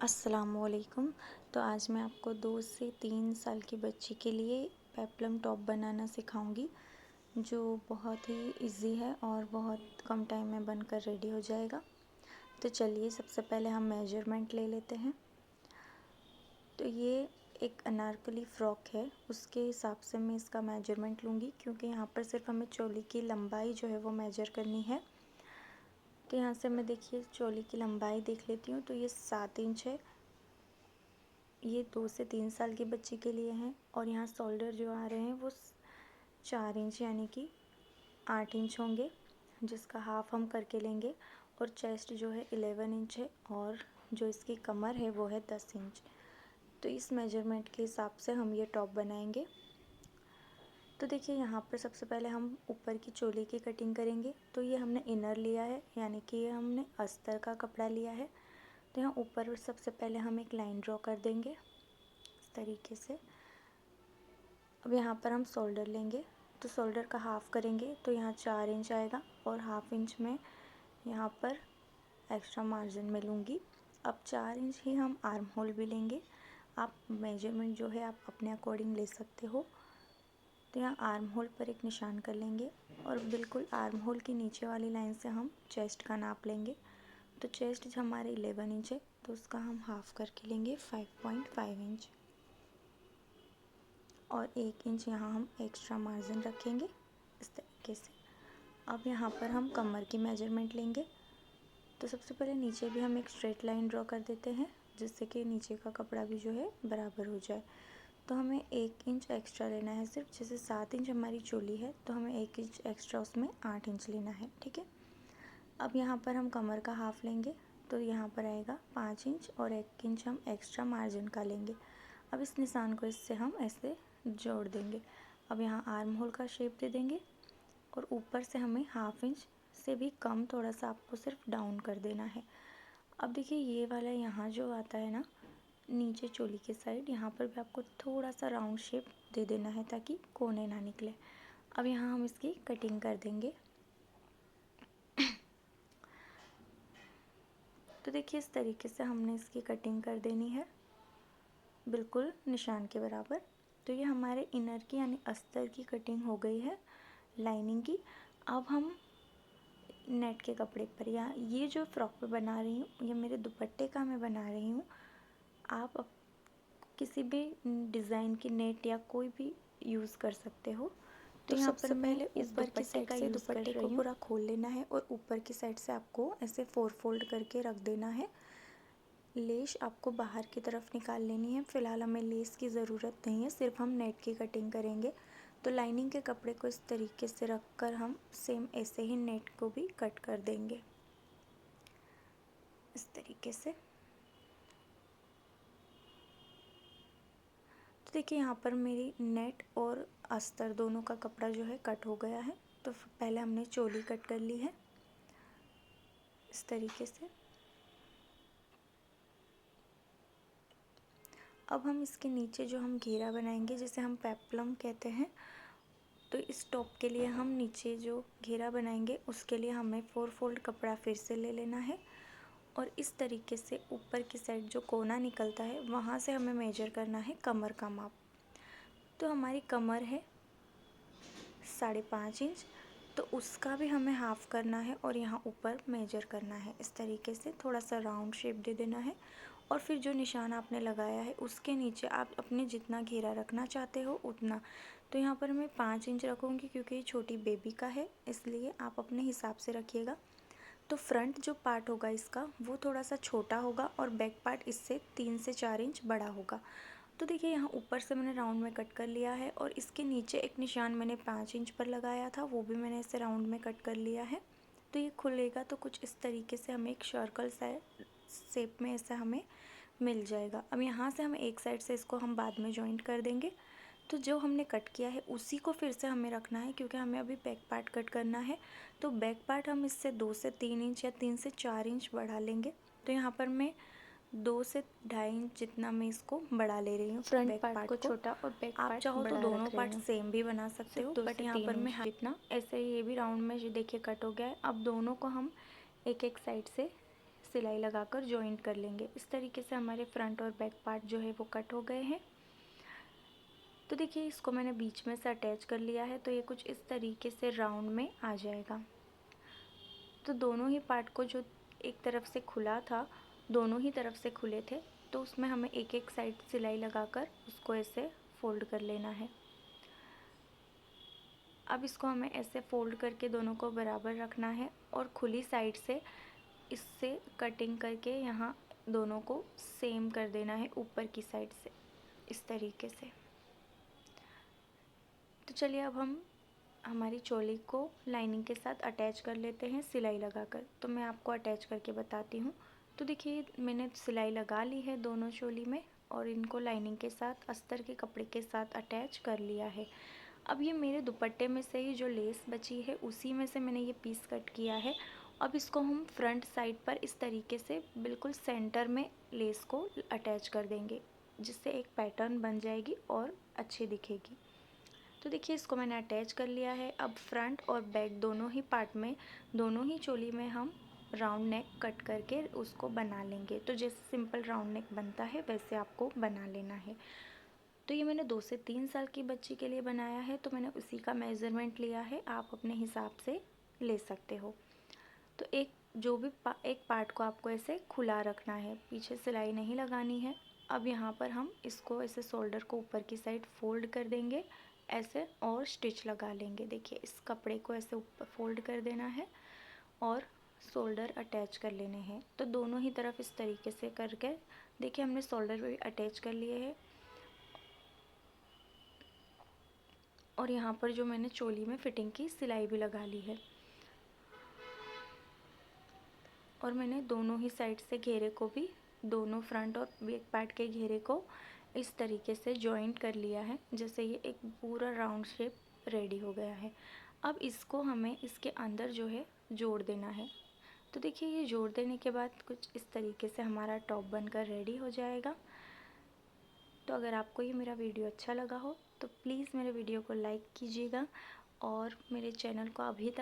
अस्सलामुअलैकुम। तो आज मैं आपको 2 से 3 साल की बच्ची के लिए पेप्लम टॉप बनाना सिखाऊंगी, जो बहुत ही इजी है और बहुत कम टाइम में बनकर रेडी हो जाएगा। तो चलिए सबसे पहले हम मेजरमेंट ले लेते हैं। तो ये एक अनारकली फ़्रॉक है, उसके हिसाब से मैं इसका मेजरमेंट लूँगी, क्योंकि यहाँ पर सिर्फ हमें चोली की लंबाई जो है वो मेजर करनी है। तो यहाँ से मैं देखिए चोली की लंबाई देख लेती हूँ। तो ये 7 इंच है। ये 2 से 3 साल की बच्ची के लिए हैं। और यहाँ शोल्डर जो आ रहे हैं वो 4 इंच यानी कि 8 इंच होंगे, जिसका हाफ हम करके लेंगे। और चेस्ट जो है 11 इंच है और जो इसकी कमर है वो है 10 इंच। तो इस मेजरमेंट के हिसाब से हम ये टॉप बनाएंगे। तो देखिए यहाँ पर सबसे पहले हम ऊपर की चोली की कटिंग करेंगे। तो ये हमने इनर लिया है, यानी कि ये हमने अस्तर का कपड़ा लिया है। तो यहाँ ऊपर सबसे पहले हम एक लाइन ड्रॉ कर देंगे इस तरीके से। अब यहाँ पर हम शोल्डर लेंगे, तो शोल्डर का हाफ़ करेंगे। तो यहाँ 4 इंच आएगा और हाफ इंच में यहाँ पर एक्स्ट्रा मार्जिन में लूँगी। अब 4 इंच ही हम आर्म होल भी लेंगे। आप मेजरमेंट जो है आप अपने अकॉर्डिंग ले सकते हो। तो यहाँ आर्म होल पर एक निशान कर लेंगे और बिल्कुल आर्म होल की नीचे वाली लाइन से हम चेस्ट का नाप लेंगे। तो चेस्ट हमारे 11 इंच है, तो उसका हम हाफ़ करके लेंगे 5.5 इंच। और 1 इंच यहाँ हम एक्स्ट्रा मार्जिन रखेंगे इस तरीके से। अब यहाँ पर हम कमर की मेजरमेंट लेंगे। तो सबसे पहले नीचे भी हम एक स्ट्रेट लाइन ड्रॉ कर देते हैं, जिससे कि नीचे का कपड़ा भी जो है बराबर हो जाए। तो हमें 1 इंच एक्स्ट्रा लेना है सिर्फ। जैसे 7 इंच हमारी चोली है, तो हमें 1 इंच एक्स्ट्रा उसमें 8 इंच लेना है, ठीक है। अब यहाँ पर हम कमर का हाफ़ लेंगे, तो यहाँ पर आएगा 5 इंच और 1 इंच हम एक्स्ट्रा मार्जिन का लेंगे। अब इस निशान को इससे हम ऐसे जोड़ देंगे। अब यहाँ आर्म होल का शेप दे देंगे और ऊपर से हमें हाफ इंच से भी कम थोड़ा सा आपको सिर्फ डाउन कर देना है। अब देखिए ये वाला यहाँ जो आता है ना नीचे चोली के साइड, यहाँ पर भी आपको थोड़ा सा राउंड शेप दे देना है ताकि कोने ना निकले। अब यहाँ हम इसकी कटिंग कर देंगे। तो देखिए इस तरीके से हमने इसकी कटिंग कर देनी है, बिल्कुल निशान के बराबर। तो ये हमारे इनर की यानी अस्तर की कटिंग हो गई है, लाइनिंग की। अब हम नेट के कपड़े पर, या ये जो फ्रॉक पे बना रही हूँ ये मेरे दुपट्टे का मैं बना रही हूँ। आप किसी भी डिज़ाइन की नेट या कोई भी यूज़ कर सकते हो। तो यहाँ पर मैं इस ऊपर की साइड से दुपट्टे को पूरा खोल लेना है और ऊपर की साइड से आपको ऐसे 4 फोल्ड करके रख देना है। लेस आपको बाहर की तरफ निकाल लेनी है। फ़िलहाल हमें लेस की ज़रूरत नहीं है, सिर्फ हम नेट की कटिंग करेंगे। तो लाइनिंग के कपड़े को इस तरीके से रखकर हम सेम ऐसे ही नेट को भी कट कर देंगे इस तरीके से। तो देखिए यहाँ पर मेरी नेट और अस्तर दोनों का कपड़ा जो है कट हो गया है। तो पहले हमने चोली कट कर ली है इस तरीके से। अब हम इसके नीचे जो हम घेरा बनाएंगे, जिसे हम पेप्लम कहते हैं, तो इस टॉप के लिए हम नीचे जो घेरा बनाएंगे उसके लिए हमें 4 फोल्ड कपड़ा फिर से ले लेना है। और इस तरीके से ऊपर की साइड जो कोना निकलता है वहाँ से हमें मेजर करना है कमर का माप। तो हमारी कमर है 5.5 इंच, तो उसका भी हमें हाफ़ करना है और यहाँ ऊपर मेजर करना है। इस तरीके से थोड़ा सा राउंड शेप दे देना है। और फिर जो निशान आपने लगाया है उसके नीचे आप अपने जितना घेरा रखना चाहते हो उतना। तो यहाँ पर मैं 5 इंच रखूँगी, क्योंकि ये छोटी बेबी का है, इसलिए आप अपने हिसाब से रखिएगा। तो फ्रंट जो पार्ट होगा इसका वो थोड़ा सा छोटा होगा और बैक पार्ट इससे 3 से 4 इंच बड़ा होगा। तो देखिए यहाँ ऊपर से मैंने राउंड में कट कर लिया है और इसके नीचे एक निशान मैंने 5 इंच पर लगाया था, वो भी मैंने इसे राउंड में कट कर लिया है। तो ये खुलेगा तो कुछ इस तरीके से हमें एक सर्कल शेप में ऐसा हमें मिल जाएगा। अब यहाँ से हम एक साइड से इसको हम बाद में जॉइंट कर देंगे। तो जो हमने कट किया है उसी को फिर से हमें रखना है, क्योंकि हमें अभी बैक पार्ट कट करना है। तो बैक पार्ट हम इससे 2 से 3 इंच या 3 से 4 इंच बढ़ा लेंगे। तो यहाँ पर मैं 2 से 2.5 इंच जितना मैं इसको बढ़ा ले रही हूँ फ्रंट पार्ट को छोटा और बैक पार्ट। आप चाहो तो दोनों पार्ट सेम भी बना सकते हो, बट यहाँ पर मैं जितना ऐसे ये भी राउंड में देखिए कट हो गया है। अब दोनों को हम एक एक साइड से सिलाई लगाकर जॉइंट कर लेंगे। इस तरीके से हमारे फ्रंट और बैक पार्ट जो है वो कट हो गए हैं। तो देखिए इसको मैंने बीच में से अटैच कर लिया है, तो ये कुछ इस तरीके से राउंड में आ जाएगा। तो दोनों ही पार्ट को, जो एक तरफ से खुला था, दोनों ही तरफ से खुले थे, तो उसमें हमें एक एक साइड सिलाई लगाकर उसको ऐसे फोल्ड कर लेना है। अब इसको हमें ऐसे फोल्ड करके दोनों को बराबर रखना है और खुली साइड से इससे कटिंग करके यहाँ दोनों को सेम कर देना है ऊपर की साइड से, इस तरीके से। तो चलिए अब हम हमारी चोली को लाइनिंग के साथ अटैच कर लेते हैं सिलाई लगाकर। तो मैं आपको अटैच करके बताती हूँ। तो देखिए मैंने सिलाई लगा ली है दोनों चोली में और इनको लाइनिंग के साथ अस्तर के कपड़े के साथ अटैच कर लिया है। अब ये मेरे दुपट्टे में से ही जो लेस बची है उसी में से मैंने ये पीस कट किया है। अब इसको हम फ्रंट साइड पर इस तरीके से बिल्कुल सेंटर में लेस को अटैच कर देंगे, जिससे एक पैटर्न बन जाएगी और अच्छी दिखेगी। तो देखिए इसको मैंने अटैच कर लिया है। अब फ्रंट और बैक दोनों ही पार्ट में, दोनों ही चोली में हम राउंड नेक कट करके उसको बना लेंगे। तो जैसे सिंपल राउंड नेक बनता है वैसे आपको बना लेना है। तो ये मैंने 2 से 3 साल की बच्ची के लिए बनाया है, तो मैंने उसी का मेज़रमेंट लिया है, आप अपने हिसाब से ले सकते हो। तो एक जो भी एक पार्ट को आपको ऐसे खुला रखना है, पीछे सिलाई नहीं लगानी है। अब यहाँ पर हम इसको ऐसे शोल्डर को ऊपर की साइड फोल्ड कर देंगे ऐसे और स्टिच लगा लेंगे। देखिए इस कपड़े को ऐसे ऊपर फोल्ड कर देना है और शोल्डर अटैच कर लेने हैं। तो दोनों ही तरफ इस तरीके से करके देखिए हमने शोल्डर भी अटैच कर लिए हैं और यहाँ पर जो मैंने चोली में फिटिंग की सिलाई भी लगा ली है और मैंने दोनों ही साइड से घेरे को भी, दोनों फ्रंट और बैक पार्ट के घेरे को इस तरीके से जॉइंट कर लिया है, जैसे ये एक पूरा राउंड शेप रेडी हो गया है। अब इसको हमें इसके अंदर जो है जोड़ देना है। तो देखिए ये जोड़ देने के बाद कुछ इस तरीके से हमारा टॉप बनकर रेडी हो जाएगा। तो अगर आपको ये मेरा वीडियो अच्छा लगा हो तो प्लीज़ मेरे वीडियो को लाइक कीजिएगा और मेरे चैनल को अभी तक